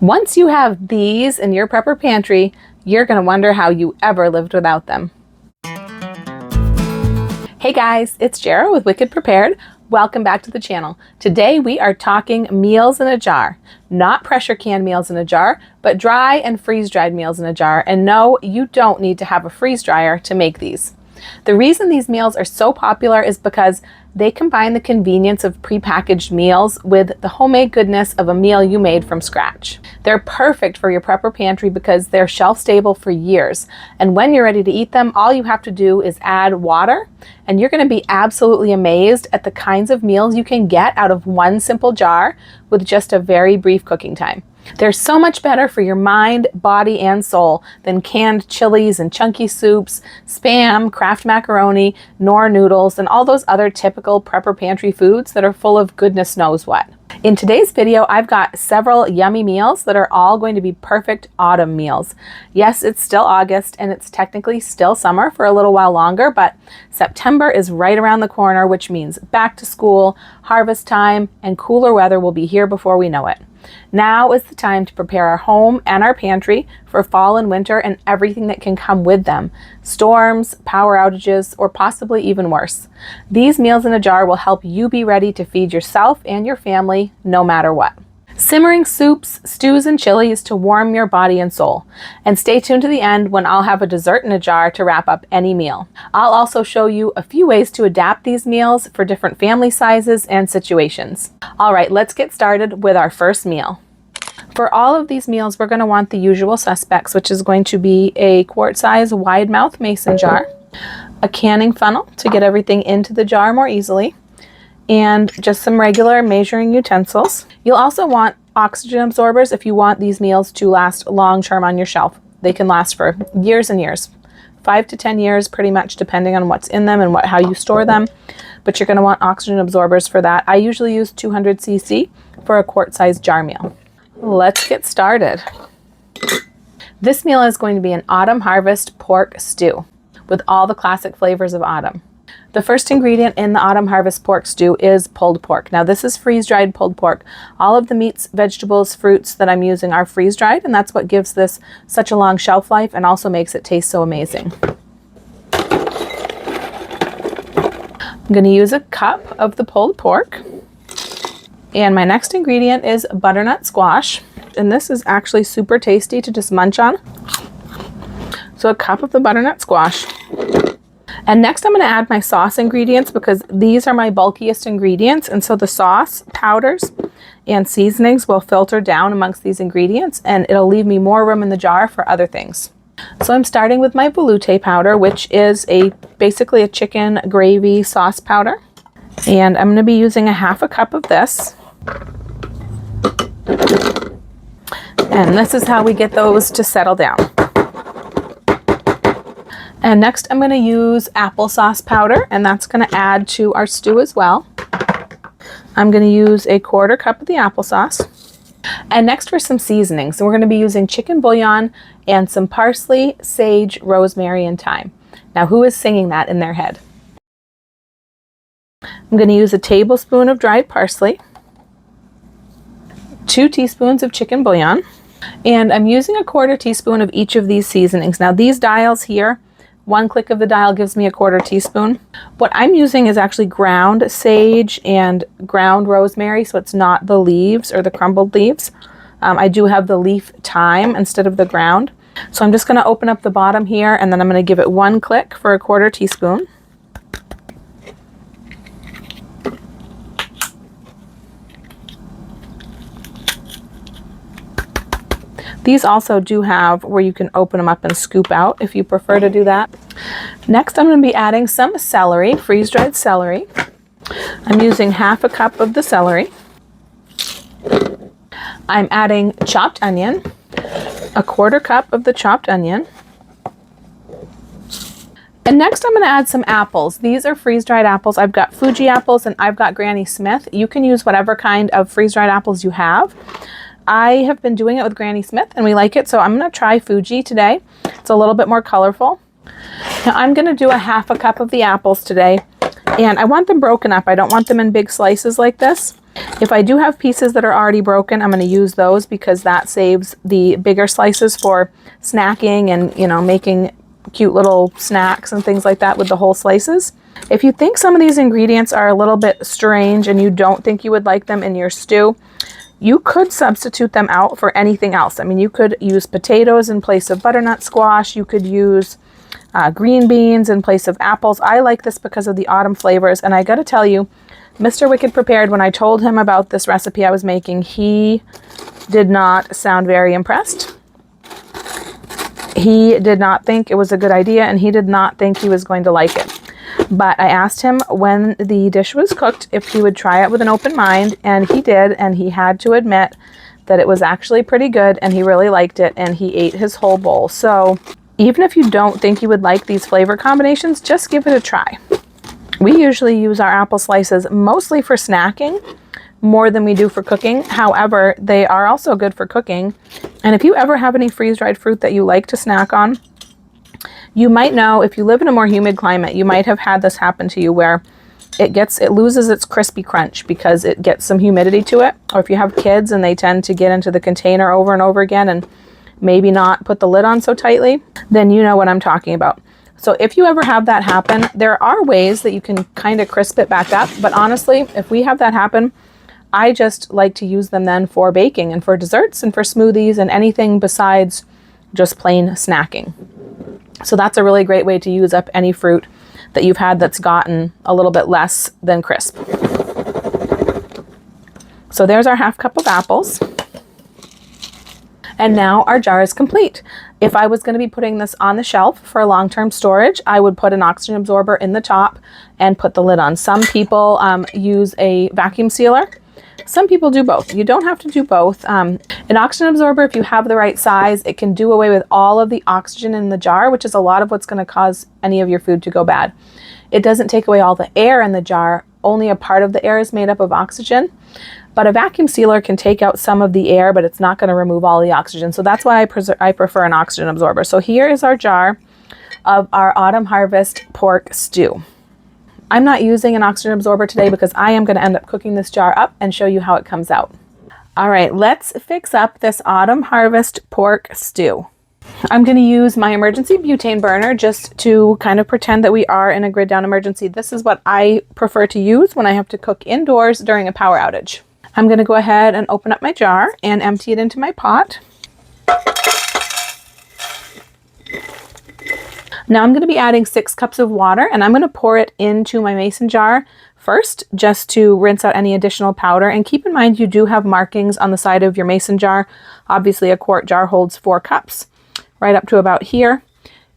Once you have these in your prepper pantry, you're going to wonder how you ever lived without them. Hey guys, it's Jara with Wicked Prepared. Welcome back to the channel. Today we are talking meals in a jar. Not pressure can meals in a jar, but dry and freeze-dried meals in a jar. And no, you don't need to have a freeze dryer to make these. The reason these meals are so popular is because they combine the convenience of prepackaged meals with the homemade goodness of a meal you made from scratch. They're perfect for your prepper pantry because they're shelf stable for years. And when you're ready to eat them, all you have to do is add water, and you're going to be absolutely amazed at the kinds of meals you can get out of one simple jar with just a very brief cooking time. They're so much better for your mind, body, and soul than canned chilies and chunky soups, Spam, Kraft macaroni, Knorr noodles, and all those other typical prepper pantry foods that are full of goodness knows what. In today's video, I've got several yummy meals that are all going to be perfect autumn meals. Yes, it's still August and it's technically still summer for a little while longer, but September is right around the corner, which means back to school, harvest time, and cooler weather will be here before we know it. Now is the time to prepare our home and our pantry for fall and winter and everything that can come with them. Storms, power outages, or possibly even worse. These meals in a jar will help you be ready to feed yourself and your family no matter what. Simmering soups, stews, and chilies to warm your body and soul. And stay tuned to the end when I'll have a dessert in a jar to wrap up any meal. I'll also show you a few ways to adapt these meals for different family sizes and situations. All right, let's get started with our first meal. For all of these meals, we're going to want the usual suspects, which is going to be a quart-size wide mouth mason jar, a canning funnel to get everything into the jar more easily, and just some regular measuring utensils. You'll also want oxygen absorbers if you want these meals to last long term on your shelf. They can last for years and years, 5 to 10 years pretty much, depending on what's in them and how you store them. But you're going to want oxygen absorbers for that. I usually use 200 cc for a quart-sized jar meal. Let's get started. This meal is going to be an autumn harvest pork stew with all the classic flavors of autumn. The first ingredient in the autumn harvest pork stew is pulled pork. Now this is freeze-dried pulled pork. All of the meats, vegetables, fruits that I'm using are freeze-dried, and that's what gives this such a long shelf life and also makes it taste so amazing. I'm going to use a cup of the pulled pork. And my next ingredient is butternut squash. And this is actually super tasty to just munch on. So a cup of the butternut squash. And next I'm going to add my sauce ingredients because these are my bulkiest ingredients. And so the sauce, powders, and seasonings will filter down amongst these ingredients and it'll leave me more room in the jar for other things. So I'm starting with my velouté powder, which is basically a chicken gravy sauce powder. And I'm going to be using a half a cup of this. And this is how we get those to settle down. And next I'm going to use applesauce powder, and that's going to add to our stew as well. I'm going to use a quarter cup of the applesauce. And next for some seasonings. So we're going to be using chicken bouillon and some parsley, sage, rosemary, and thyme. Now who is singing that in their head? I'm going to use a tablespoon of dried parsley, 2 teaspoons of chicken bouillon, and I'm using a quarter teaspoon of each of these seasonings. Now these dials here, one click of the dial gives me a quarter teaspoon. What I'm using is actually ground sage and ground rosemary, so it's not the leaves or the crumbled leaves. I do have the leaf thyme instead of the ground. So I'm just going to open up the bottom here, and then I'm going to give it one click for a quarter teaspoon. These also do have where you can open them up and scoop out if you prefer to do that. Next, I'm going to be adding some celery, freeze-dried celery. I'm using half a cup of the celery. I'm adding chopped onion, a quarter cup of the chopped onion. And next I'm going to add some apples. These are freeze-dried apples. I've got Fuji apples and I've got Granny Smith. You can use whatever kind of freeze-dried apples you have. I have been doing it with Granny Smith and we like it, so I'm going to try Fuji today. It's a little bit more colorful. Now I'm going to do a half a cup of the apples today, and I want them broken up. I don't want them in big slices like this. If I do have pieces that are already broken, I'm going to use those because that saves the bigger slices for snacking and, you know, making cute little snacks and things like that with the whole slices. If you think some of these ingredients are a little bit strange and you don't think you would like them in your stew, you could substitute them out for anything else. I mean, you could use potatoes in place of butternut squash. You could use green beans in place of apples. I like this because of the autumn flavors. And I got to tell you, Mr. Wicked Prepared, when I told him about this recipe I was making, he did not sound very impressed. He did not think it was a good idea, and he did not think he was going to like it. But I asked him when the dish was cooked if he would try it with an open mind, and he did, and he had to admit that it was actually pretty good, and he really liked it, and he ate his whole bowl. So even if you don't think you would like these flavor combinations, just give it a try. We usually use our apple slices mostly for snacking, more than we do for cooking. However, they are also good for cooking. And if you ever have any freeze-dried fruit that you like to snack on, you might know if you live in a more humid climate, you might have had this happen to you where it loses its crispy crunch because it gets some humidity to it. Or if you have kids and they tend to get into the container over and over again and maybe not put the lid on so tightly, then you know what I'm talking about. So if you ever have that happen, there are ways that you can kind of crisp it back up. But honestly, if we have that happen, I just like to use them then for baking and for desserts and for smoothies and anything besides just plain snacking. So that's a really great way to use up any fruit that you've had that's gotten a little bit less than crisp. So there's our half cup of apples. And now our jar is complete. If I was going to be putting this on the shelf for long-term storage, I would put an oxygen absorber in the top and put the lid on. Some people use a vacuum sealer. Some people do both. You don't have to do both. An oxygen absorber, if you have the right size, it can do away with all of the oxygen in the jar, which is a lot of what's going to cause any of your food to go bad. It doesn't take away all the air in the jar. Only a part of the air is made up of oxygen. But a vacuum sealer can take out some of the air, but it's not going to remove all the oxygen. So that's why I prefer an oxygen absorber. So here is our jar of our Autumn Harvest pork stew. I'm not using an oxygen absorber today because I am going to end up cooking this jar up and show you how it comes out. All right, let's fix up this Autumn Harvest pork stew. I'm going to use my emergency butane burner just to kind of pretend that we are in a grid down emergency. This is what I prefer to use when I have to cook indoors during a power outage. I'm going to go ahead and open up my jar and empty it into my pot. Now I'm going to be adding 6 cups of water, and I'm going to pour it into my mason jar first just to rinse out any additional powder. And keep in mind you do have markings on the side of your mason jar. Obviously a quart jar holds 4 cups right up to about here,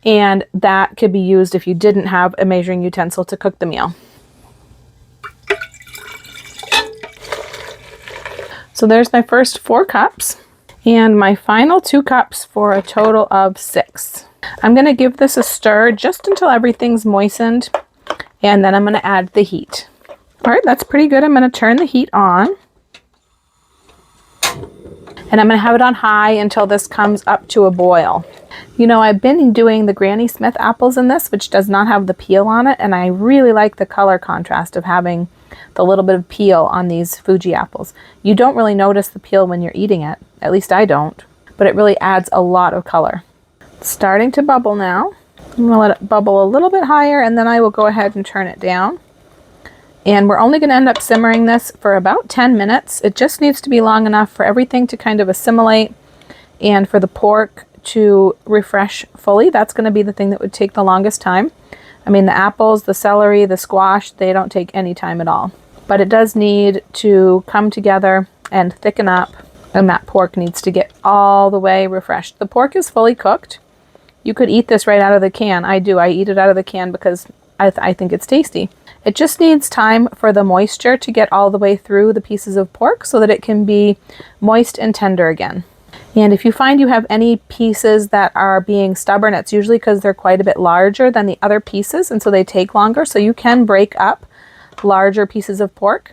and that could be used if you didn't have a measuring utensil to cook the meal. So there's my first 4 cups and my final 2 cups for a total of 6. I'm going to give this a stir just until everything's moistened, and then I'm going to add the heat. All right, that's pretty good. I'm going to turn the heat on, and I'm going to have it on high until this comes up to a boil. You know, I've been doing the Granny Smith apples in this, which does not have the peel on it, and I really like the color contrast of having the little bit of peel on these Fuji apples. You don't really notice the peel when you're eating it, at least I don't, but it really adds a lot of color. It's starting to bubble now. I'm going to let it bubble a little bit higher, and then I will go ahead and turn it down. And we're only going to end up simmering this for about 10 minutes. It just needs to be long enough for everything to kind of assimilate and for the pork to refresh fully. That's going to be the thing that would take the longest time. I mean, the apples, the celery, the squash, they don't take any time at all. But it does need to come together and thicken up, and that pork needs to get all the way refreshed. The pork is fully cooked. You could eat this right out of the can. I do. I eat it out of the can because I think it's tasty. It just needs time for the moisture to get all the way through the pieces of pork so that it can be moist and tender again. And if you find you have any pieces that are being stubborn, it's usually because they're quite a bit larger than the other pieces, and so they take longer. So you can break up larger pieces of pork,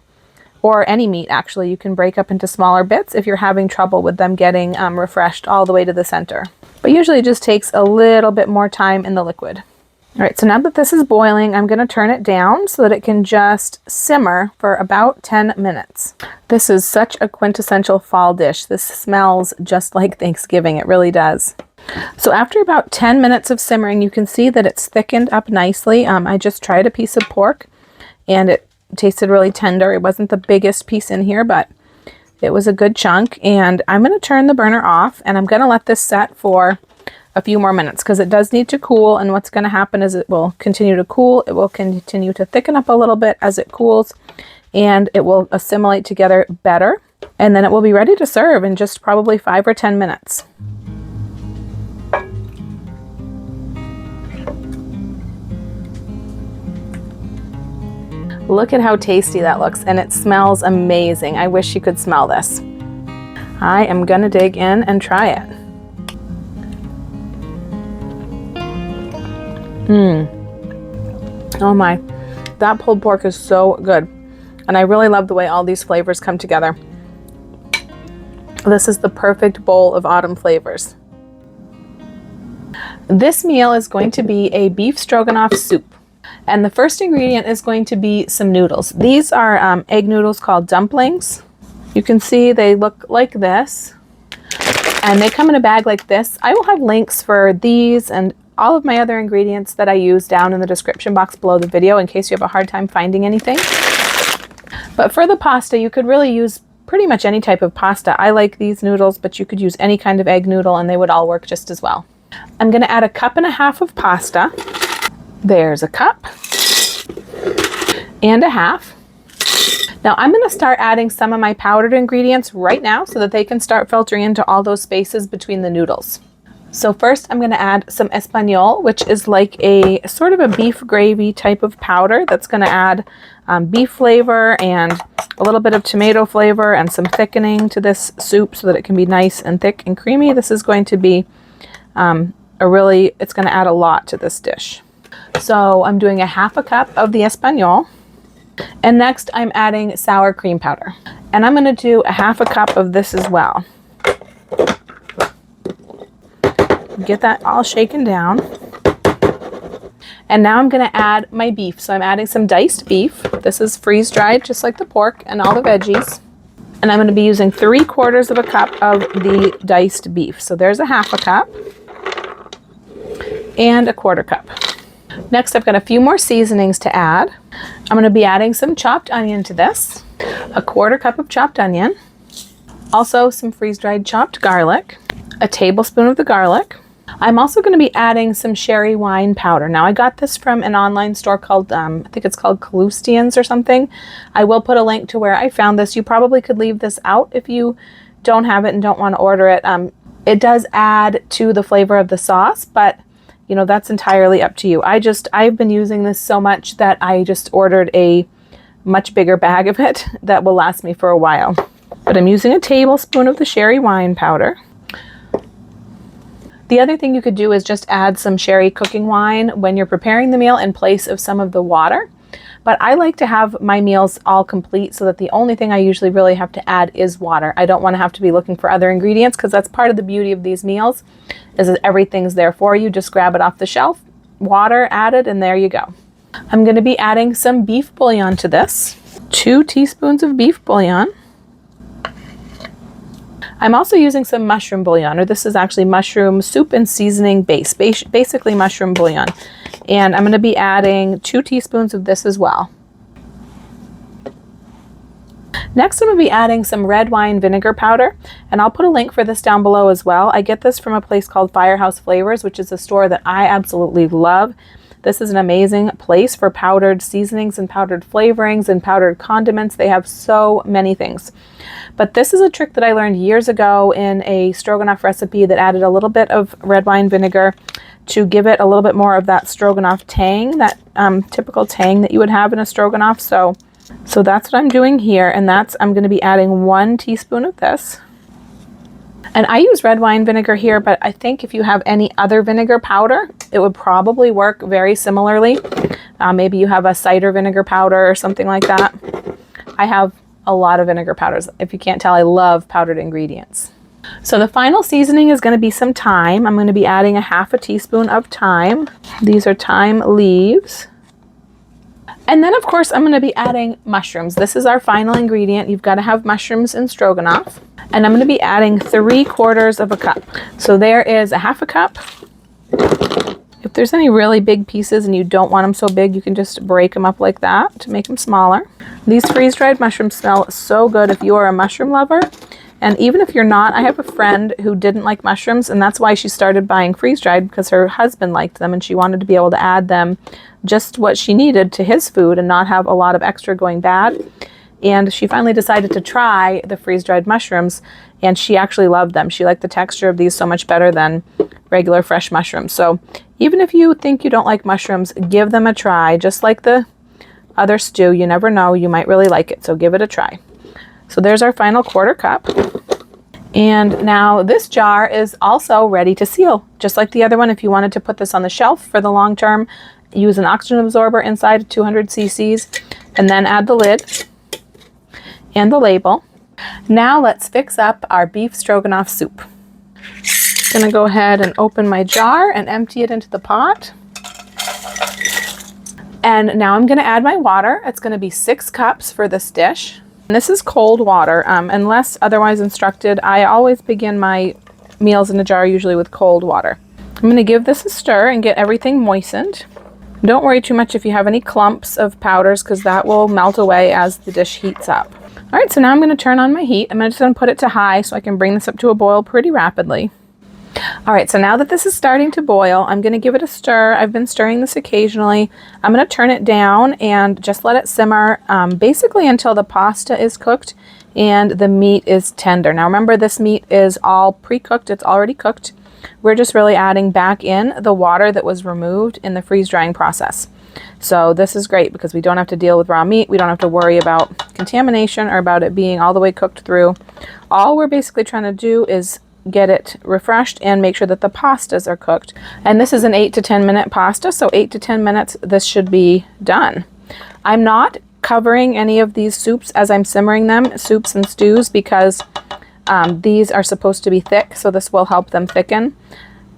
or any meat actually. You can break up into smaller bits if you're having trouble with them getting refreshed all the way to the center. But usually it just takes a little bit more time in the liquid. All right, so now that this is boiling, I'm going to turn it down so that it can just simmer for about 10 minutes. This is such a quintessential fall dish. This smells just like Thanksgiving. It really does. So after about 10 minutes of simmering, you can see that it's thickened up nicely. I just tried a piece of pork and it tasted really tender. It wasn't the biggest piece in here, but it was a good chunk. And I'm going to turn the burner off and I'm going to let this set for a few more minutes because it does need to cool, and what's going to happen is it will continue to cool. It will continue to thicken up a little bit as it cools, and it will assimilate together better, and then it will be ready to serve in just probably 5 or 10 minutes. Look at how tasty that looks, and it smells amazing. I wish you could smell this. I am going to dig in and try it. Oh my, that pulled pork is so good. And I really love the way all these flavors come together. This is the perfect bowl of autumn flavors. This meal is going to be a beef stroganoff soup. And the first ingredient is going to be some noodles. These are egg noodles called dumplings. You can see they look like this. And they come in a bag like this. I will have links for these and all of my other ingredients that I use down in the description box below the video in case you have a hard time finding anything. But for the pasta, you could really use pretty much any type of pasta. I like these noodles, but you could use any kind of egg noodle and they would all work just as well. I'm going to add 1.5 cups of pasta. There's 1.5 cups. Now I'm going to start adding some of my powdered ingredients right now so that they can start filtering into all those spaces between the noodles. So first I'm going to add some Espagnole, which is like a sort of a beef gravy type of powder that's going to add beef flavor and a little bit of tomato flavor and some thickening to this soup so that it can be nice and thick and creamy. This is going to be it's going to add a lot to this dish. So I'm doing 1/2 cup of the Espagnole. And next I'm adding sour cream powder. And I'm going to do 1/2 cup of this as well. Get that all shaken down. And now I'm going to add my beef. So I'm adding some diced beef. This is freeze dried just like the pork and all the veggies. And I'm going to be using 3/4 cup of the diced beef. So there's 1/2 cup and 1/4 cup. Next I've got a few more seasonings to add. I'm going to be adding some chopped onion to this. 1/4 cup of chopped onion. Also some freeze dried chopped garlic. 1 tablespoon of the garlic. I'm also going to be adding some sherry wine powder. Now I got this from an online store called, I think it's called Calustians or something. I will put a link to where I found this. You probably could leave this out if you don't have it and don't want to order it. It does add to the flavor of the sauce, but you know, that's entirely up to you. I've been using this so much that I just ordered a much bigger bag of it that will last me for a while. But I'm using 1 tablespoon of the sherry wine powder. The other thing you could do is just add some sherry cooking wine when you're preparing the meal in place of some of the water. But I like to have my meals all complete so that the only thing I usually really have to add is water. I don't want to have to be looking for other ingredients because that's part of the beauty of these meals is that everything's there for you. Just grab it off the shelf, water added, and there you go. I'm going to be adding some beef bouillon to this. 2 teaspoons of beef bouillon. I'm also using some mushroom bouillon, or this is actually mushroom soup and seasoning base, basically mushroom bouillon. And I'm going to be adding 2 teaspoons of this as well. Next, I'm going to be adding some red wine vinegar powder, and I'll put a link for this down below as well. I get this from a place called Firehouse Flavors, which is a store that I absolutely love. This is an amazing place for powdered seasonings and powdered flavorings and powdered condiments. They have so many things. But this is a trick that I learned years ago in a stroganoff recipe that added a little bit of red wine vinegar to give it a little bit more of that stroganoff tang, that typical tang that you would have in a stroganoff. So that's what I'm doing here, and I'm going to be adding 1 teaspoon of this. And I use red wine vinegar here, but I think if you have any other vinegar powder, it would probably work very similarly. Maybe you have a cider vinegar powder or something like that. I have a lot of vinegar powders. If you can't tell, I love powdered ingredients. So the final seasoning is going to be some thyme. I'm going to be adding a half a teaspoon of thyme. These are thyme leaves. And then of course I'm going to be adding mushrooms. This is our final ingredient. You've got to have mushrooms in stroganoff. And I'm going to be adding 3/4 of a cup. So there is a half a cup. If there's any really big pieces and you don't want them so big, you can just break them up like that to make them smaller. These freeze-dried mushrooms smell so good if you are a mushroom lover. And even if you're not, I have a friend who didn't like mushrooms, and that's why she started buying freeze-dried, because her husband liked them and she wanted to be able to add them just what she needed to his food and not have a lot of extra going bad. And she finally decided to try the freeze-dried mushrooms, and she actually loved them. She liked the texture of these so much better than regular fresh mushrooms. So even if you think you don't like mushrooms, give them a try. Just like the other stew, you never know, you might really like it, so give it a try. So there's our final 1/4 cup. And now this jar is also ready to seal. Just like the other one, if you wanted to put this on the shelf for the long term, use an oxygen absorber inside 200 cc's, and then add the lid and the label. Now let's fix up our beef stroganoff soup. I'm gonna go ahead and open my jar and empty it into the pot. And now I'm gonna add my water. It's gonna be 6 cups for this dish. And this is cold water. Unless otherwise instructed, I always begin my meals in a jar usually with cold water. I'm gonna give this a stir and get everything moistened. Don't worry too much if you have any clumps of powders, because that will melt away as the dish heats up. All right, so now I'm going to turn on my heat. I'm just going to put it to high so I can bring this up to a boil pretty rapidly. All right, so now that this is starting to boil, I'm going to give it a stir. I've been stirring this occasionally. I'm going to turn it down and just let it simmer basically until the pasta is cooked and the meat is tender. Now remember, this meat is all pre-cooked. It's already cooked. We're just really adding back in the water that was removed in the freeze drying process. So this is great because we don't have to deal with raw meat. We don't have to worry about contamination or about it being all the way cooked through. All we're basically trying to do is get it refreshed and make sure that the pastas are cooked. And this is an 8 to 10 minute pasta, so 8 to 10 minutes this should be done. I'm not covering any of these soups as I'm simmering them, soups and stews, because these are supposed to be thick, so this will help them thicken.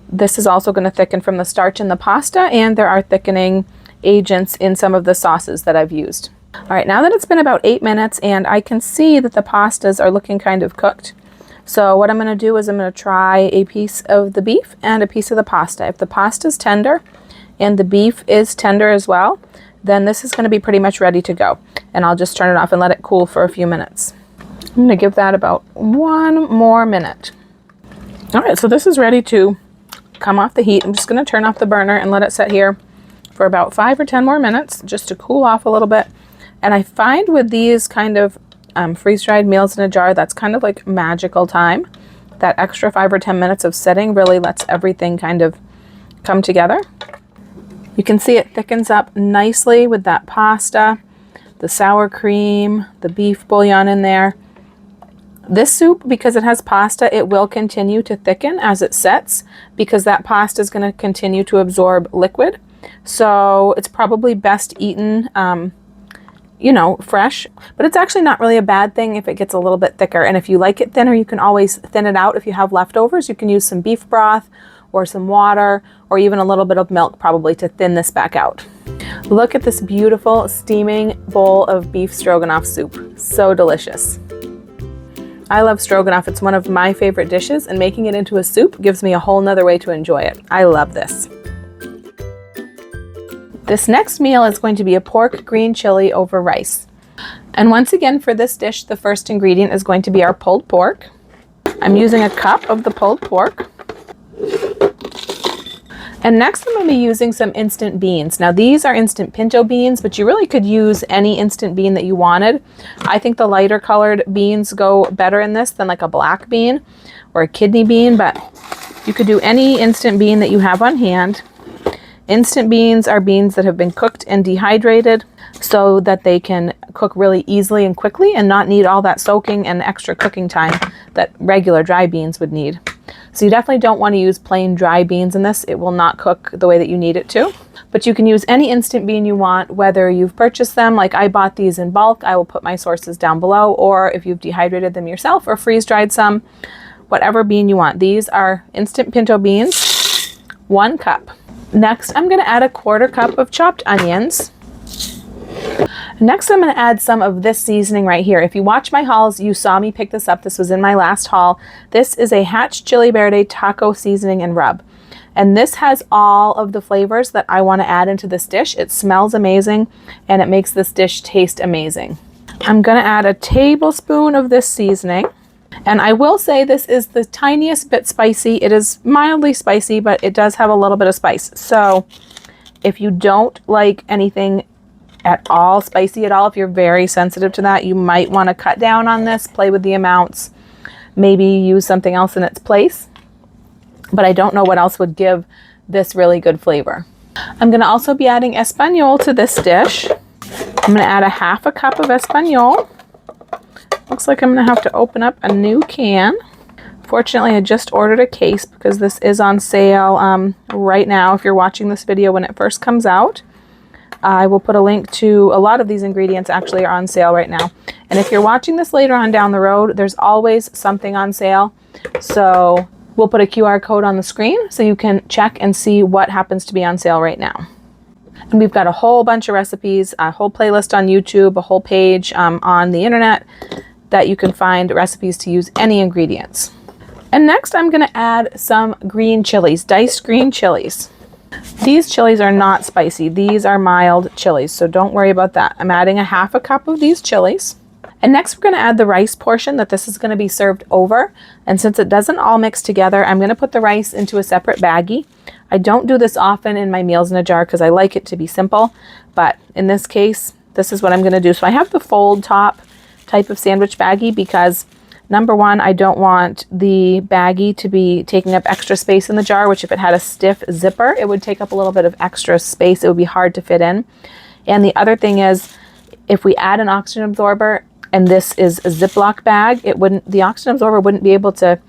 This is also going to thicken from the starch in the pasta, and there are thickening agents in some of the sauces that I've used. All right, now that it's been about 8 minutes and I can see that the pastas are looking kind of cooked, so what I'm going to do is I'm going to try a piece of the beef and a piece of the pasta. If the pasta is tender and the beef is tender as well, then this is going to be pretty much ready to go. And I'll just turn it off and let it cool for a few minutes. I'm going to give that about 1 more minute. All right, so this is ready to come off the heat. I'm just going to turn off the burner and let it sit here for about 5 or 10 more minutes just to cool off a little bit. And I find with these kind of freeze-dried meals in a jar, that's kind of like magical time. That extra 5 or 10 minutes of sitting really lets everything kind of come together. You can see it thickens up nicely with that pasta, the sour cream, the beef bouillon in there. This soup, because it has pasta, it will continue to thicken as it sets because that pasta is going to continue to absorb liquid. So it's probably best eaten, you know, fresh, but it's actually not really a bad thing if it gets a little bit thicker. And if you like it thinner, you can always thin it out. If you have leftovers, you can use some beef broth or some water or even a little bit of milk probably to thin this back out. Look at this beautiful steaming bowl of beef stroganoff soup. So delicious. I love stroganoff. It's one of my favorite dishes, and making it into a soup gives me a whole nother way to enjoy it. I love this. This next meal is going to be a pork green chili over rice. And once again, for this dish, the first ingredient is going to be our pulled pork. I'm using a cup of the pulled pork. And next I'm going to be using some instant beans. Now these are instant pinto beans, but you really could use any instant bean that you wanted. I think the lighter colored beans go better in this than like a black bean or a kidney bean, but you could do any instant bean that you have on hand. Instant beans are beans that have been cooked and dehydrated so that they can cook really easily and quickly and not need all that soaking and extra cooking time that regular dry beans would need. So you definitely don't want to use plain dry beans in this. It will not cook the way that you need it to. But you can use any instant bean you want, whether you've purchased them, like I bought these in bulk. I will put my sources down below, or if you've dehydrated them yourself or freeze-dried some, whatever bean you want. These are instant pinto beans, 1 cup. Next, I'm gonna add a 1/4 cup of chopped onions. Next, I'm gonna add some of this seasoning right here. If you watch my hauls, you saw me pick this up. This was in my last haul. This is a Hatch Chili Verde taco seasoning and rub. And this has all of the flavors that I wanna add into this dish. It smells amazing and it makes this dish taste amazing. I'm gonna add a tablespoon of this seasoning. And I will say this is the tiniest bit spicy. It is mildly spicy, but it does have a little bit of spice. So if you don't like anything at all spicy at all, if you're very sensitive to that, you might want to cut down on this, play with the amounts, maybe use something else in its place. But I don't know what else would give this really good flavor. I'm going to also be adding Espanol to this dish. I'm going to add a 1/2 cup of Espanol. Looks like I'm going to have to open up a new can. Fortunately, I just ordered a case because this is on sale right now. If you're watching this video when it first comes out, I will put a link to a lot of these ingredients actually are on sale right now. And if you're watching this later on down the road, there's always something on sale. So we'll put a QR code on the screen so you can check and see what happens to be on sale right now. And we've got a whole bunch of recipes, a whole playlist on YouTube, a whole page on the internet that you can find recipes to use any ingredients. And next I'm gonna add some green chilies, diced green chilies. These chilies are not spicy. These are mild chilies, so don't worry about that. I'm adding a 1/2 cup of these chilies. And next we're gonna add the rice portion that this is gonna be served over. And since it doesn't all mix together, I'm gonna put the rice into a separate baggie. I don't do this often in my meals in a jar because I like it to be simple, but in this case, this is what I'm gonna do. So I have the fold top type of sandwich baggie because number one, I don't want the baggie to be taking up extra space in the jar, which if it had a stiff zipper, it would take up a little bit of extra space. It would be hard to fit in. And the other thing is, if we add an oxygen absorber and this is a Ziploc bag, the oxygen absorber wouldn't be able to,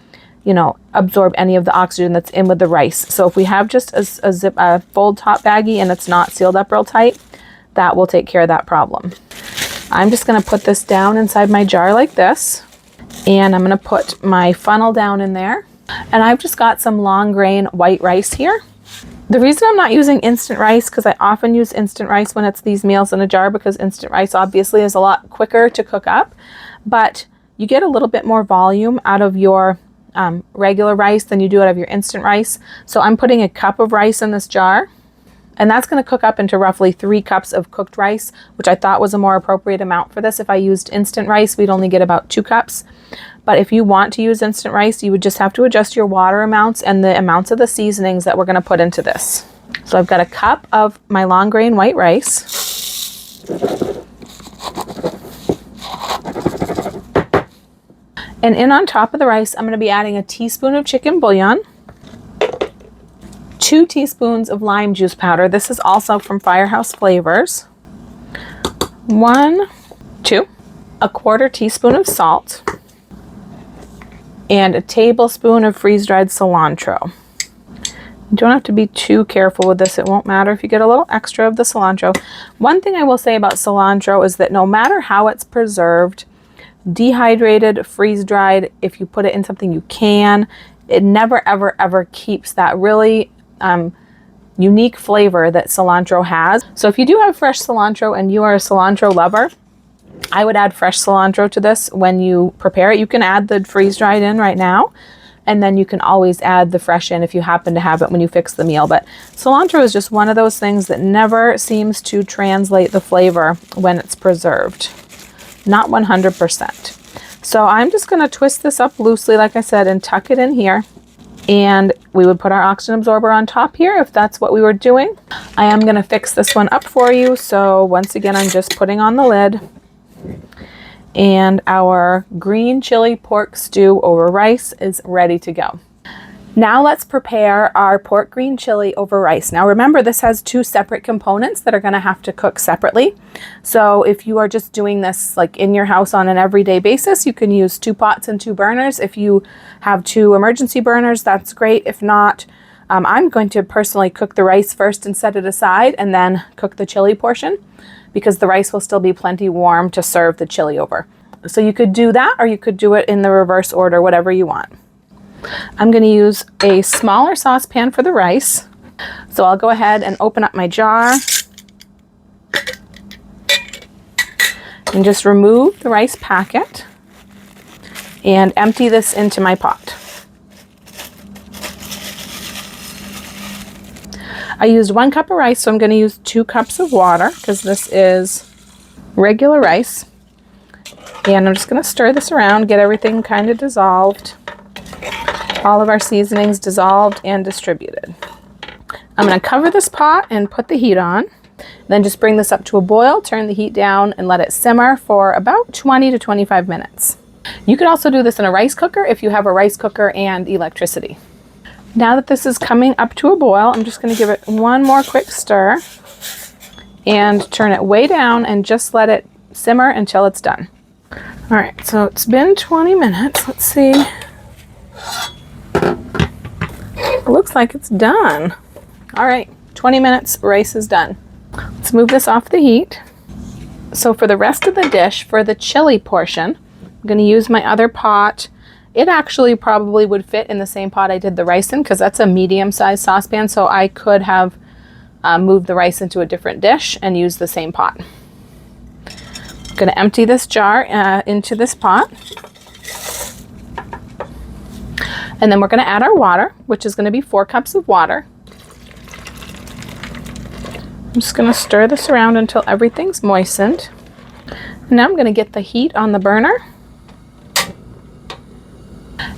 absorb any of the oxygen that's in with the rice. So if we have just a fold top baggie and it's not sealed up real tight, that will take care of that problem. I'm just gonna put this down inside my jar like this. And I'm going to put my funnel down in there. And I've just got some long grain white rice here. The reason I'm not using instant rice, because I often use instant rice when it's these meals in a jar, because instant rice obviously is a lot quicker to cook up. But you get a little bit more volume out of your regular rice than you do out of your instant rice. So I'm putting a cup of rice in this jar. And that's going to cook up into roughly 3 cups of cooked rice, which I thought was a more appropriate amount for this. If I used instant rice, we'd only get about 2 cups. But if you want to use instant rice, you would just have to adjust your water amounts and the amounts of the seasonings that we're going to put into this. So I've got a cup of my long grain white rice. And in on top of the rice, I'm going to be adding a teaspoon of chicken bouillon. 2 teaspoons of lime juice powder. This is also from Firehouse Flavors. 1, 2, a 1/4 teaspoon of salt, and a tablespoon of freeze-dried cilantro. You don't have to be too careful with this. It won't matter if you get a little extra of the cilantro. One thing I will say about cilantro is that no matter how it's preserved, dehydrated, freeze-dried, if you put it in something you can, it never, ever, ever keeps that really unique flavor that cilantro has. So if you do have fresh cilantro and you are a cilantro lover, I would add fresh cilantro to this when you prepare it. You can add the freeze-dried in right now, and then you can always add the fresh in if you happen to have it when you fix the meal. But cilantro is just one of those things that never seems to translate the flavor when it's preserved. Not 100%. So I'm just going to twist this up loosely, like I said, and tuck it in here. And we would put our oxygen absorber on top here if that's what we were doing. I am going to fix this one up for you. So once again, I'm just putting on the lid. And our green chili pork stew over rice is ready to go. Now let's prepare our pork green chili over rice. Now remember, this has 2 separate components that are going to have to cook separately. So if you are just doing this like in your house on an everyday basis, you can use 2 pots and 2 burners. If you have 2 emergency burners, that's great. If not, I'm going to personally cook the rice first and set it aside and then cook the chili portion, because the rice will still be plenty warm to serve the chili over. So you could do that, or you could do it in the reverse order, whatever you want. I'm going to use a smaller saucepan for the rice. So I'll go ahead and open up my jar and just remove the rice packet and empty this into my pot. I used 1 cup of rice, so I'm going to use 2 cups of water because this is regular rice. And I'm just going to stir this around, get everything kind of dissolved. All of our seasonings dissolved and distributed. I'm going to cover this pot and put the heat on. Then just bring this up to a boil, turn the heat down, and let it simmer for about 20 to 25 minutes. You could also do this in a rice cooker if you have a rice cooker and electricity. Now that this is coming up to a boil, I'm just going to give it one more quick stir and turn it way down and just let it simmer until it's done. All right, so it's been 20 minutes. Let's see. It looks like it's done. All right, 20 minutes, rice is done. Let's move this off the heat. So for the rest of the dish, for the chili portion, I'm going to use my other pot. It actually probably would fit in the same pot I did the rice in because that's a medium-sized saucepan, so I could have moved the rice into a different dish and used the same pot. I'm going to empty this jar into this pot. And then we're going to add our water, which is going to be 4 cups of water. I'm just going to stir this around until everything's moistened. And now I'm going to get the heat on the burner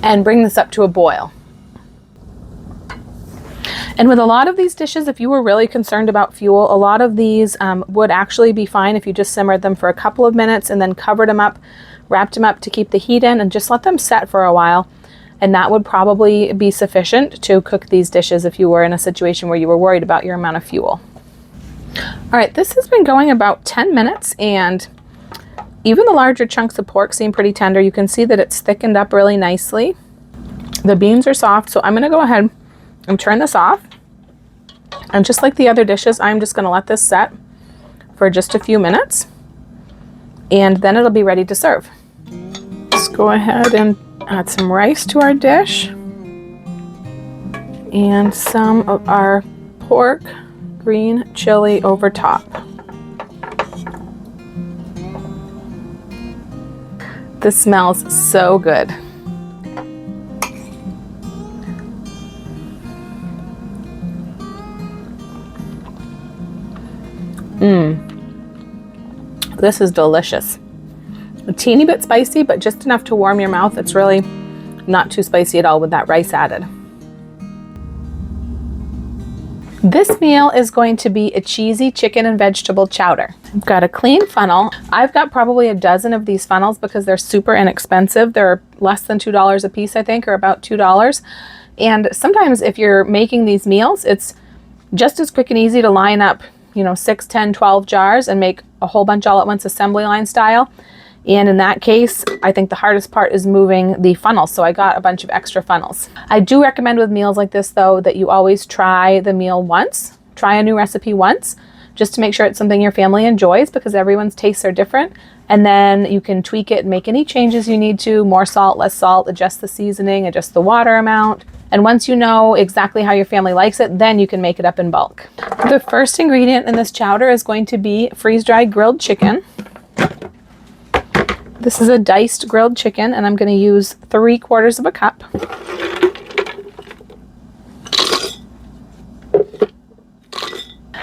and bring this up to a boil. And with a lot of these dishes, if you were really concerned about fuel, a lot of these would actually be fine if you just simmered them for a couple of minutes and then covered them up, wrapped them up to keep the heat in, and just let them set for a while. And that would probably be sufficient to cook these dishes if you were in a situation where you were worried about your amount of fuel. All right, this has been going about 10 minutes, and even the larger chunks of pork seem pretty tender. You can see that it's thickened up really nicely. The beans are soft, so I'm going to go ahead and turn this off. And just like the other dishes, I'm just going to let this set for just a few minutes, and then it'll be ready to serve. Let's go ahead and add some rice to our dish and some of our pork green chili over top. This smells so good. This is delicious. A teeny bit spicy, but just enough to warm your mouth. It's really not too spicy at all with that rice added. This meal is going to be a cheesy chicken and vegetable chowder. I've got a clean funnel. I've got probably a dozen of these funnels because they're super inexpensive. They're less than $2 a piece, I think, or about $2. And sometimes if you're making these meals, it's just as quick and easy to line up, 6, 10, 12 jars and make a whole bunch all at once assembly line style. And in that case, I think the hardest part is moving the funnels. So I got a bunch of extra funnels. I do recommend with meals like this, though, that you always try the meal once, try a new recipe once, just to make sure it's something your family enjoys, because everyone's tastes are different. And then you can tweak it and make any changes you need to, more salt, less salt, adjust the seasoning, adjust the water amount. And once you know exactly how your family likes it, then you can make it up in bulk. The first ingredient in this chowder is going to be freeze-dried grilled chicken. This is a diced grilled chicken, and I'm going to use 3/4 of a cup.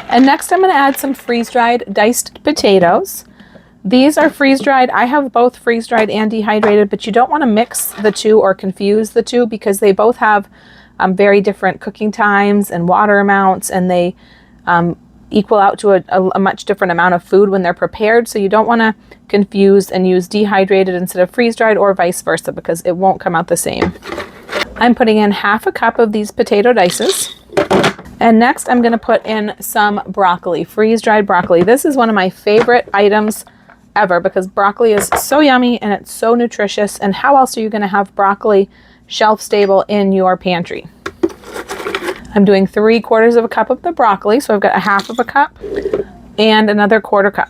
And next I'm going to add some freeze-dried diced potatoes. These are freeze-dried. I have both freeze-dried and dehydrated, but you don't want to mix the two or confuse the two because they both have very different cooking times and water amounts, and they equal out to a much different amount of food when they're prepared. So you don't want to confuse and use dehydrated instead of freeze-dried, or vice versa, because it won't come out the same. I'm putting in 1/2 cup of these potato dices. And next I'm going to put in some broccoli, freeze-dried broccoli. This is one of my favorite items ever because broccoli is so yummy and it's so nutritious. And how else are you going to have broccoli shelf stable in your pantry? I'm doing 3/4 of a cup of the broccoli, so I've got 1/2 of a cup and another 1/4 cup.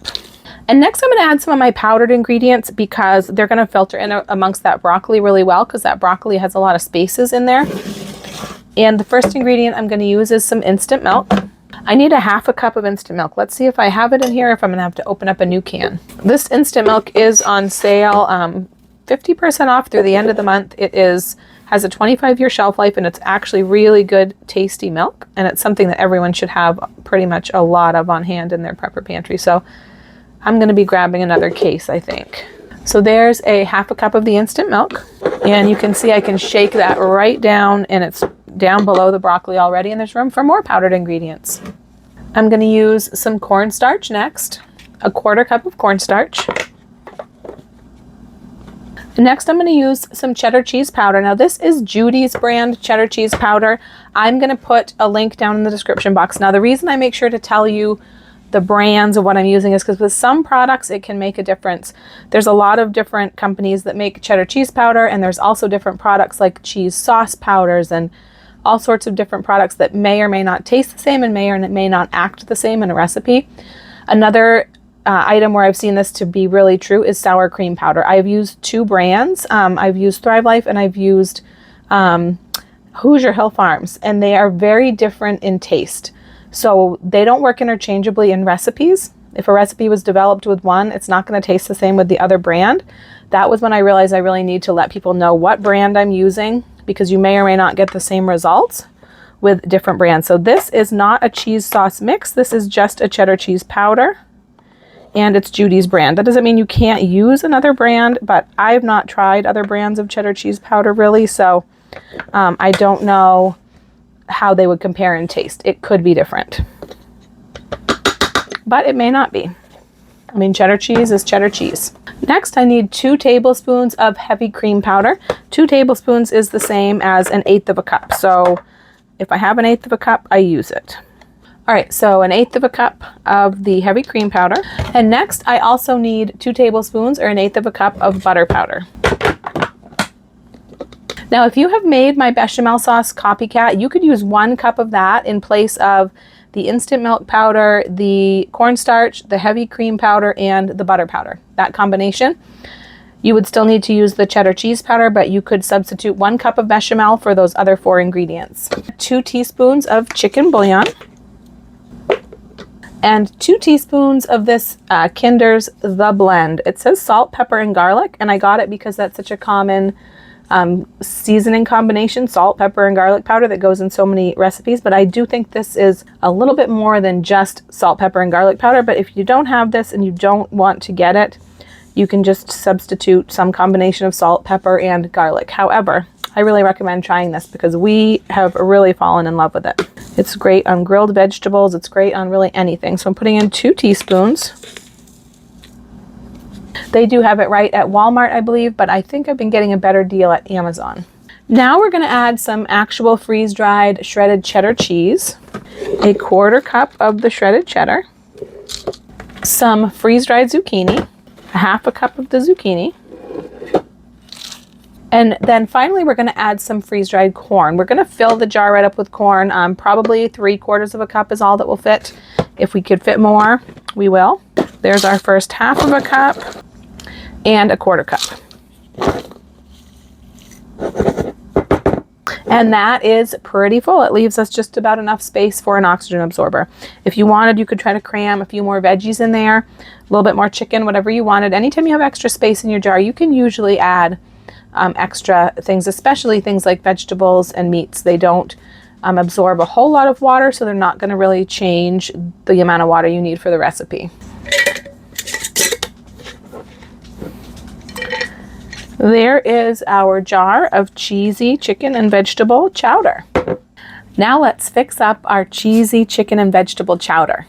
And next I'm going to add some of my powdered ingredients because they're going to filter in amongst that broccoli really well, because that broccoli has a lot of spaces in there. And the first ingredient I'm going to use is some instant milk. I need a half a cup of instant milk. Let's see if I have it in here, if I'm going to have to open up a new can. This instant milk is on sale, 50% off through the end of the month. It has a 25-year shelf life, and it's actually really good, tasty milk. And it's something that everyone should have pretty much a lot of on hand in their prepper pantry. So I'm going to be grabbing another case, I think. So there's a half a cup of the instant milk. And you can see I can shake that right down, and it's down below the broccoli already, and there's room for more powdered ingredients. I'm going to use some cornstarch next, a quarter cup of cornstarch. Next, I'm going to use some cheddar cheese powder. Now, this is Judy's brand cheddar cheese powder. I'm going to put a link down in the description box. Now, the reason I make sure to tell you the brands of what I'm using is because with some products, it can make a difference. There's a lot of different companies that make cheddar cheese powder, and there's also different products like cheese sauce powders and all sorts of different products that may or may not taste the same and may or may not act the same in a recipe. Another item where I've seen this to be really true is sour cream powder. I've used two brands. I've used Thrive Life and I've used Hoosier Hill Farms, and they are very different in taste. So they don't work interchangeably in recipes. If a recipe was developed with one, it's not going to taste the same with the other brand. That was when I realized I really need to let people know what brand I'm using, because you may or may not get the same results with different brands. So this is not a cheese sauce mix. This is just a cheddar cheese powder, and it's Judy's brand. That doesn't mean you can't use another brand, but I've not tried other brands of cheddar cheese powder really, so I don't know how they would compare in taste. It could be different, but it may not be. I mean, cheddar cheese is cheddar cheese. Next, I need 2 tablespoons of heavy cream powder. 2 tablespoons is the same as 1/8 of a cup. So if I have 1/8 of a cup, I use it. All right, so 1/8 of a cup of the heavy cream powder. And next, I also need 2 tablespoons or 1/8 of a cup of butter powder. Now, if you have made my bechamel sauce copycat, you could use 1 cup of that in place of the instant milk powder, the cornstarch, the heavy cream powder, and the butter powder. That combination. You would still need to use the cheddar cheese powder, but you could substitute 1 cup of bechamel for those other 4 ingredients. 2 teaspoons of chicken bouillon. And 2 teaspoons of this Kinder's The Blend. It says salt, pepper, and garlic, and I got it because that's such a common seasoning combination, salt, pepper, and garlic powder that goes in so many recipes. But I do think this is a little bit more than just salt, pepper, and garlic powder. But if you don't have this and you don't want to get it, you can just substitute some combination of salt, pepper, and garlic. However, I really recommend trying this because we have really fallen in love with it. It's great on grilled vegetables. It's great on really anything. So I'm putting in 2 teaspoons. They do have it right at Walmart, I believe, but I think I've been getting a better deal at Amazon. Now we're going to add some actual freeze-dried shredded cheddar cheese, a 1/4 cup of the shredded cheddar, some freeze-dried zucchini, a 1/2 cup of the zucchini, and then finally we're going to add some freeze-dried corn. We're going to fill the jar right up with corn. Probably 3/4 of a cup is all that will fit. If we could fit more, we will. There's our first 1/2 of a cup and a 1/4 cup. And that is pretty full. It leaves us just about enough space for an oxygen absorber. If you wanted, you could try to cram a few more veggies in there, a little bit more chicken, whatever you wanted. Anytime you have extra space in your jar, you can usually add extra things, especially things like vegetables and meats. They don't absorb a whole lot of water, so they're not going to really change the amount of water you need for the recipe. There is our jar of cheesy chicken and vegetable chowder. Now let's fix up our cheesy chicken and vegetable chowder.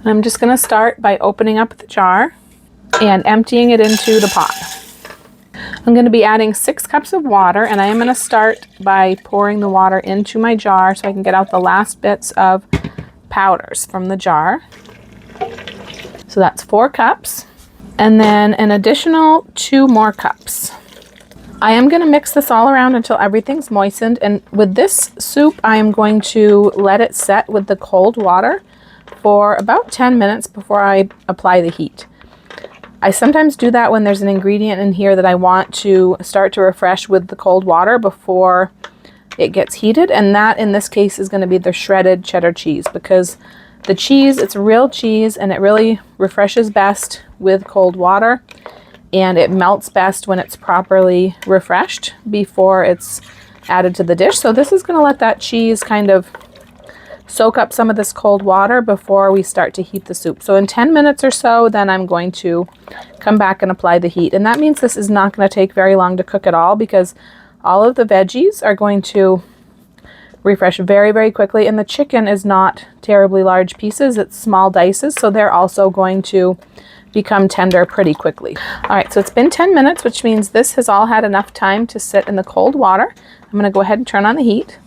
I'm just going to start by opening up the jar and emptying it into the pot. I'm going to be adding 6 cups of water, and I am going to start by pouring the water into my jar so I can get out the last bits of powders from the jar. So that's 4 cups, and then an additional 2 more cups. I am going to mix this all around until everything's moistened, and with this soup I am going to let it set with the cold water for about 10 minutes before I apply the heat. I sometimes do that when there's an ingredient in here that I want to start to refresh with the cold water before it gets heated, and that in this case is going to be the shredded cheddar cheese, because the cheese, it's real cheese and it really refreshes best with cold water, and it melts best when it's properly refreshed before it's added to the dish. So this is going to let that cheese kind of soak up some of this cold water before we start to heat the soup. So in 10 minutes or so, then I'm going to come back and apply the heat. And that means this is not going to take very long to cook at all, because all of the veggies are going to refresh very, very quickly. And the chicken is not terribly large pieces, it's small dices. So they're also going to become tender pretty quickly. All right, so it's been 10 minutes, which means this has all had enough time to sit in the cold water. I'm going to go ahead and turn on the heat.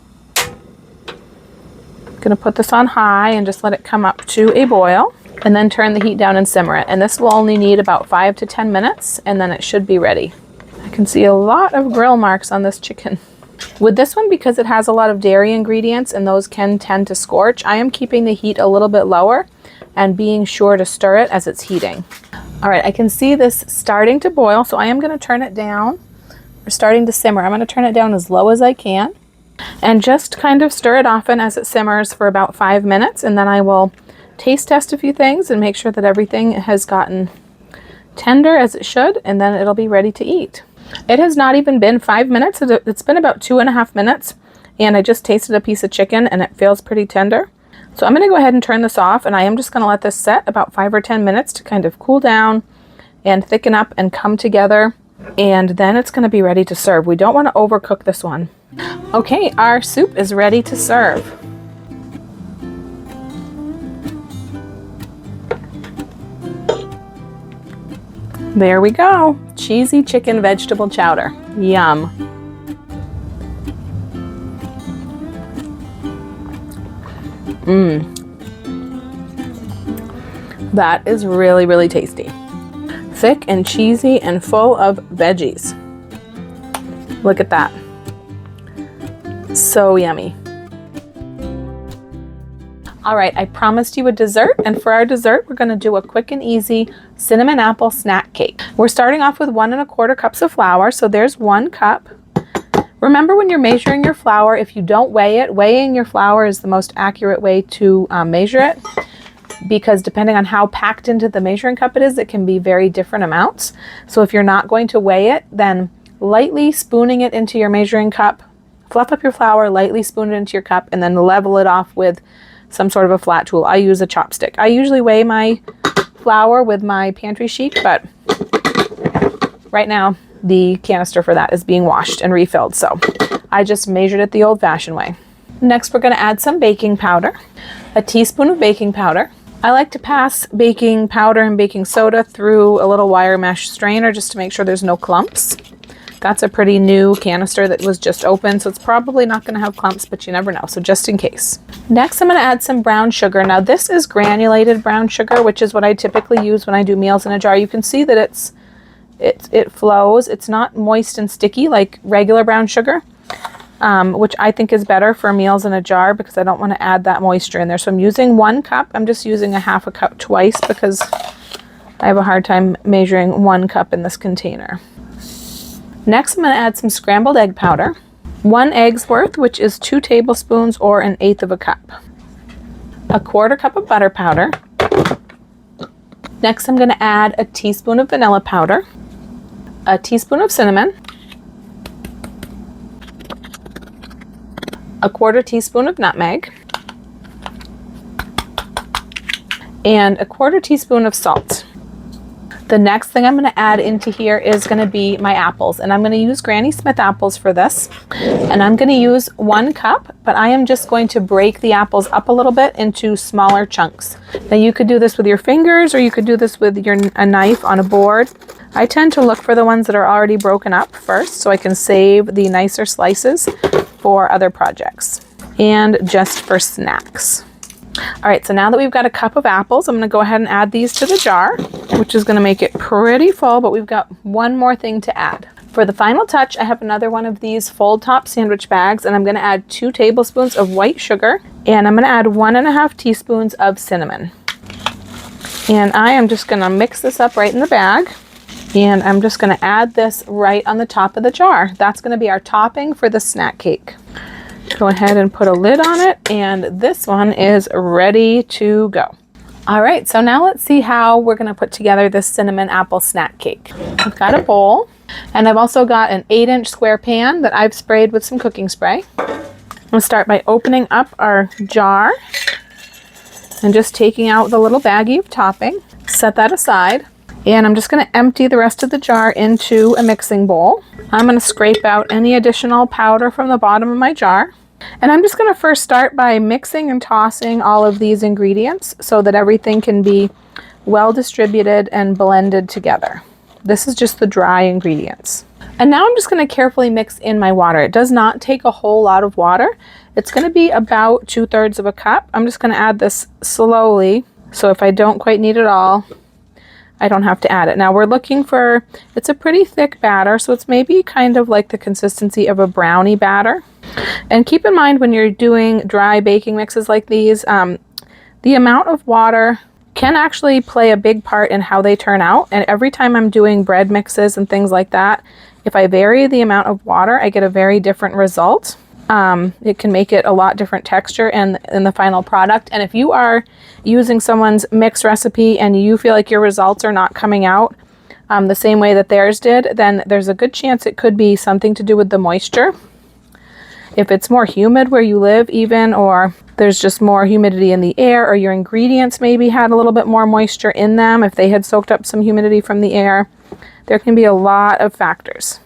Going to put this on high and just let it come up to a boil, and then turn the heat down and simmer it. And this will only need about 5 to 10 minutes, and then it should be ready. I can see a lot of grill marks on this chicken. With this one, because it has a lot of dairy ingredients and those can tend to scorch, I am keeping the heat a little bit lower and being sure to stir it as it's heating. All right, I can see this starting to boil, so I am going to turn it down. We're starting to simmer. I'm going to turn it down as low as I can and just kind of stir it often as it simmers for about 5 minutes, and then I will taste test a few things and make sure that everything has gotten tender as it should, and then it'll be ready to eat. It has not even been 5 minutes. It's been about 2.5 minutes, and I just tasted a piece of chicken and it feels pretty tender. So I'm going to go ahead and turn this off, and I am just going to let this set about 5 or 10 minutes to kind of cool down and thicken up and come together, and then it's going to be ready to serve. We don't want to overcook this one. Okay, our soup is ready to serve. There we go. Cheesy chicken vegetable chowder. Yum. That is really, really tasty. Thick and cheesy and full of veggies. Look at that. So yummy. All right, I promised you a dessert, and for our dessert, we're going to do a quick and easy cinnamon apple snack cake. We're starting off with 1 1/4 cups of flour, so there's 1 cup. Remember, when you're measuring your flour, if you don't weigh it, weighing your flour is the most accurate way to measure it, because depending on how packed into the measuring cup it is, it can be very different amounts. So if you're not going to weigh it, then lightly spooning it into your measuring cup, fluff up your flour, lightly spoon it into your cup, and then level it off with some sort of a flat tool. I use a chopstick. I usually weigh my flour with my pantry sheet, but right now the canister for that is being washed and refilled, so I just measured it the old-fashioned way. Next, we're going to add some baking powder, a teaspoon of baking powder. I like to pass baking powder and baking soda through a little wire mesh strainer just to make sure there's no clumps. That's a pretty new canister that was just opened, so it's probably not going to have clumps, but you never know, so just in case. Next, I'm going to add some brown sugar. Now, this is granulated brown sugar, which is what I typically use when I do meals in a jar. You can see that it flows. It's not moist and sticky like regular brown sugar, which I think is better for meals in a jar because I don't want to add that moisture in there. So I'm using 1 cup. I'm just using a 1/2 cup twice because I have a hard time measuring 1 cup in this container. Next, I'm going to add some scrambled egg powder. 1 egg's worth, which is 2 tablespoons or 1/8 cup. 1/4 cup of butter powder. Next, I'm going to add a teaspoon of vanilla powder, a teaspoon of cinnamon, 1/4 teaspoon of nutmeg, and 1/4 teaspoon of salt. The next thing I'm going to add into here is going to be my apples, and I'm going to use Granny Smith apples for this, and I'm going to use 1 cup, but I am just going to break the apples up a little bit into smaller chunks. Now, you could do this with your fingers, or you could do this with a knife on a board. I tend to look for the ones that are already broken up first so I can save the nicer slices for other projects and just for snacks. All right, so now that we've got a cup of apples, I'm going to go ahead and add these to the jar, which is going to make it pretty full, but we've got one more thing to add. For the final touch, I have another one of these fold-top sandwich bags, and I'm going to add 2 tablespoons of white sugar, and I'm going to add 1 1/2 teaspoons of cinnamon. And I am just gonna mix this up right in the bag. And I'm just gonna add this right on the top of the jar. That's gonna be our topping for the snack cake. Go ahead and put a lid on it, and this one is ready to go. All right, so now let's see how we're gonna put together this cinnamon apple snack cake. I've got a bowl, and I've also got an 8-inch square pan that I've sprayed with some cooking spray. I'm gonna start by opening up our jar and just taking out the little baggie of topping. Set that aside. And I'm just going to empty the rest of the jar into a mixing bowl. I'm going to scrape out any additional powder from the bottom of my jar. And I'm just going to first start by mixing and tossing all of these ingredients so that everything can be well distributed and blended together. This is just the dry ingredients. And now I'm just going to carefully mix in my water. It does not take a whole lot of water. It's going to be about 2/3 of a cup. I'm just going to add this slowly, so if I don't quite need it all, I don't have to add it. Now we're looking for, it's a pretty thick batter, so it's maybe kind of like the consistency of a brownie batter. And keep in mind when you're doing dry baking mixes like these, the amount of water can actually play a big part in how they turn out. And every time I'm doing bread mixes and things like that, if I vary the amount of water, I get a very different result. It can make it a lot different texture in the final product. And if you are using someone's mix recipe and you feel like your results are not coming out the same way that theirs did, then there's a good chance it could be something to do with the moisture. If it's more humid where you live even, or there's just more humidity in the air, or your ingredients maybe had a little bit more moisture in them, if they had soaked up some humidity from the air, there can be a lot of factors.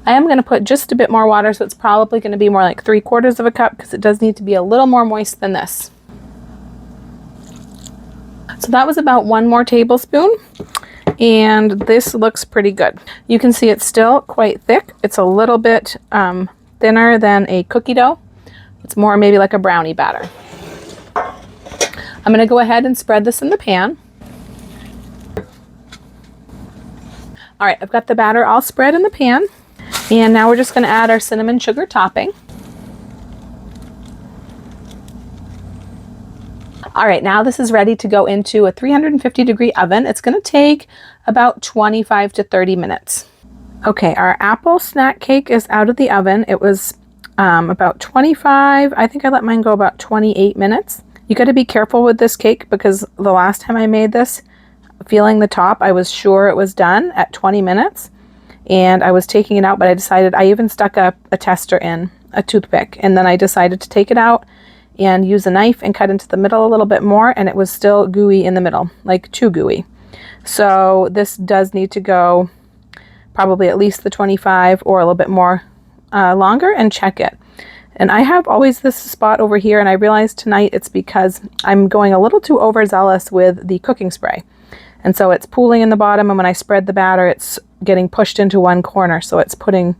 I am going to put just a bit more water, so it's probably going to be more like 3/4 of a cup because it does need to be a little more moist than this. So that was about 1 more tablespoon, and this looks pretty good. You can see it's still quite thick. It's a little bit thinner than a cookie dough. It's more maybe like a brownie batter. I'm going to go ahead and spread this in the pan. All right, I've got the batter all spread in the pan. And now we're just going to add our cinnamon sugar topping. All right, now this is ready to go into a 350-degree oven. It's going to take about 25 to 30 minutes. Okay, our apple snack cake is out of the oven. It was about 25. I think I let mine go about 28 minutes. You got to be careful with this cake because the last time I made this, feeling the top, I was sure it was done at 20 minutes. And I was taking it out, but I decided, I even stuck a tester in, a toothpick, and then I decided to take it out and use a knife and cut into the middle a little bit more, and it was still gooey in the middle, like too gooey. So this does need to go probably at least the 25 or a little bit more longer, and check it. And I have always this spot over here, and I realized tonight it's because I'm going a little too overzealous with the cooking spray. And so it's pooling in the bottom, and when I spread the batter, it's getting pushed into one corner, so it's putting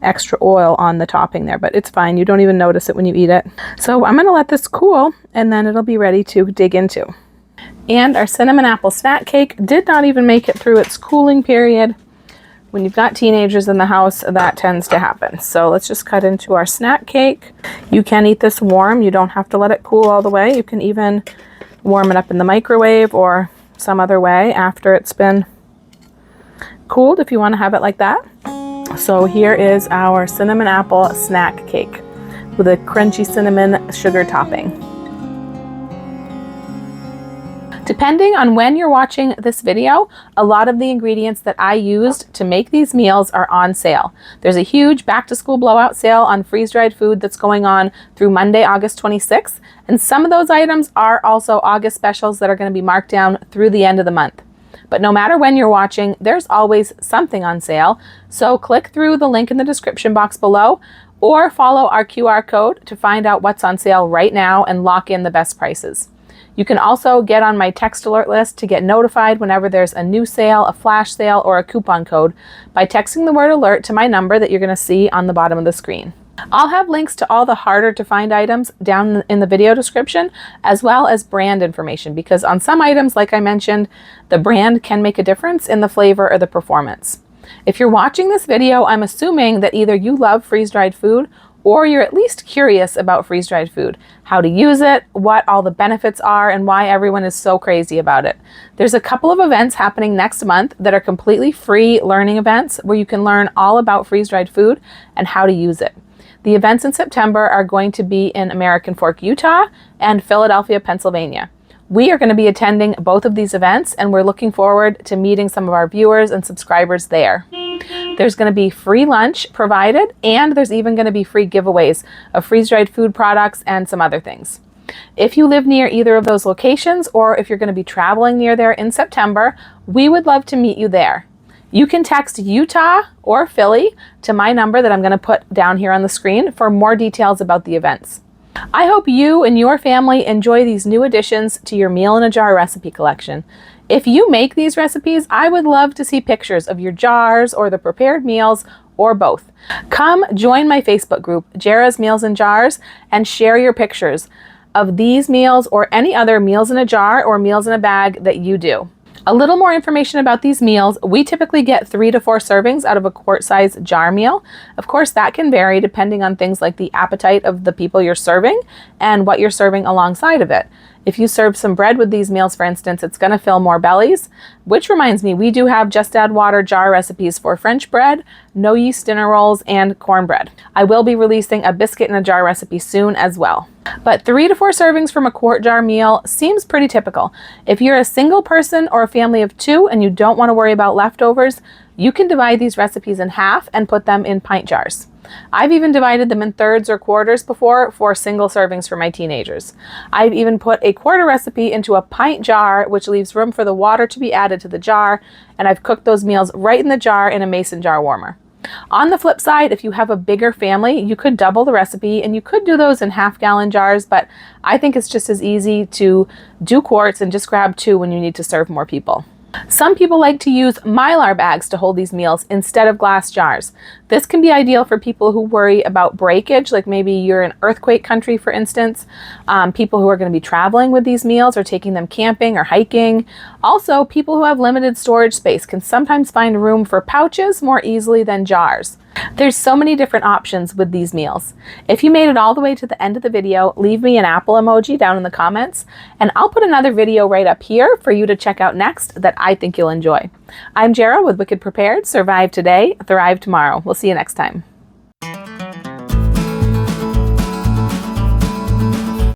extra oil on the topping there, but it's fine. You don't even notice it when you eat it. So I'm going to let this cool, and then it'll be ready to dig into. And our cinnamon apple snack cake did not even make it through its cooling period. When you've got teenagers in the house, that tends to happen. So let's just cut into our snack cake. You can eat this warm. You don't have to let it cool all the way. You can even warm it up in the microwave or some other way after it's been cooled if you want to have it like that. So here is our cinnamon apple snack cake with a crunchy cinnamon sugar topping. Depending on when you're watching this video, a lot of the ingredients that I used to make these meals are on sale. There's a huge back to school blowout sale on freeze-dried food that's going on through Monday, August 26th. And some of those items are also August specials that are going to be marked down through the end of the month. But no matter when you're watching, there's always something on sale. So click through the link in the description box below or follow our QR code to find out what's on sale right now and lock in the best prices. You can also get on my text alert list to get notified whenever there's a new sale, a flash sale, or a coupon code by texting the word alert to my number that you're going to see on the bottom of the screen. I'll have links to all the harder to find items down in the video description, as well as brand information, because on some items, like I mentioned, the brand can make a difference in the flavor or the performance. If you're watching this video, I'm assuming that either you love freeze-dried food or you're at least curious about freeze-dried food, how to use it, what all the benefits are, and why everyone is so crazy about it. There's a couple of events happening next month that are completely free learning events where you can learn all about freeze-dried food and how to use it. The events in September are going to be in American Fork, Utah, and Philadelphia, Pennsylvania. We are going to be attending both of these events, and we're looking forward to meeting some of our viewers and subscribers there. There's going to be free lunch provided, and there's even going to be free giveaways of freeze-dried food products and some other things. If you live near either of those locations, or if you're going to be traveling near there in September, we would love to meet you there. You can text Utah or Philly to my number that I'm going to put down here on the screen for more details about the events. I hope you and your family enjoy these new additions to your Meal in a Jar recipe collection. If you make these recipes, I would love to see pictures of your jars or the prepared meals or both. Come join my Facebook group, Jara's Meals in Jars, and share your pictures of these meals or any other meals in a jar or meals in a bag that you do. A little more information about these meals. We typically get 3 to 4 servings out of a quart-size jar meal. Of course, that can vary depending on things like the appetite of the people you're serving and what you're serving alongside of it. If you serve some bread with these meals, for instance, it's going to fill more bellies, which reminds me, we do have Just Add Water jar recipes for French bread, no yeast dinner rolls, and cornbread. I will be releasing a biscuit in a jar recipe soon as well. But 3 to 4 servings from a quart jar meal seems pretty typical. If you're a single person or a family of 2 and you don't want to worry about leftovers, you can divide these recipes in half and put them in pint jars. I've even divided them in thirds or quarters before for single servings for my teenagers. I've even put a quarter recipe into a pint jar, which leaves room for the water to be added to the jar, and I've cooked those meals right in the jar in a mason jar warmer. On the flip side, if you have a bigger family, you could double the recipe and you could do those in half-gallon jars, but I think it's just as easy to do quarts and just grab 2 when you need to serve more people. Some people like to use Mylar bags to hold these meals instead of glass jars. This can be ideal for people who worry about breakage, like maybe you're in earthquake country, for instance, people who are going to be traveling with these meals or taking them camping or hiking. Also, people who have limited storage space can sometimes find room for pouches more easily than jars. There's so many different options with these meals. If you made it all the way to the end of the video, leave me an apple emoji down in the comments, and I'll put another video right up here for you to check out next that I think you'll enjoy. I'm Jara with Wicked Prepared. Survive today, thrive tomorrow. We'll see you next time.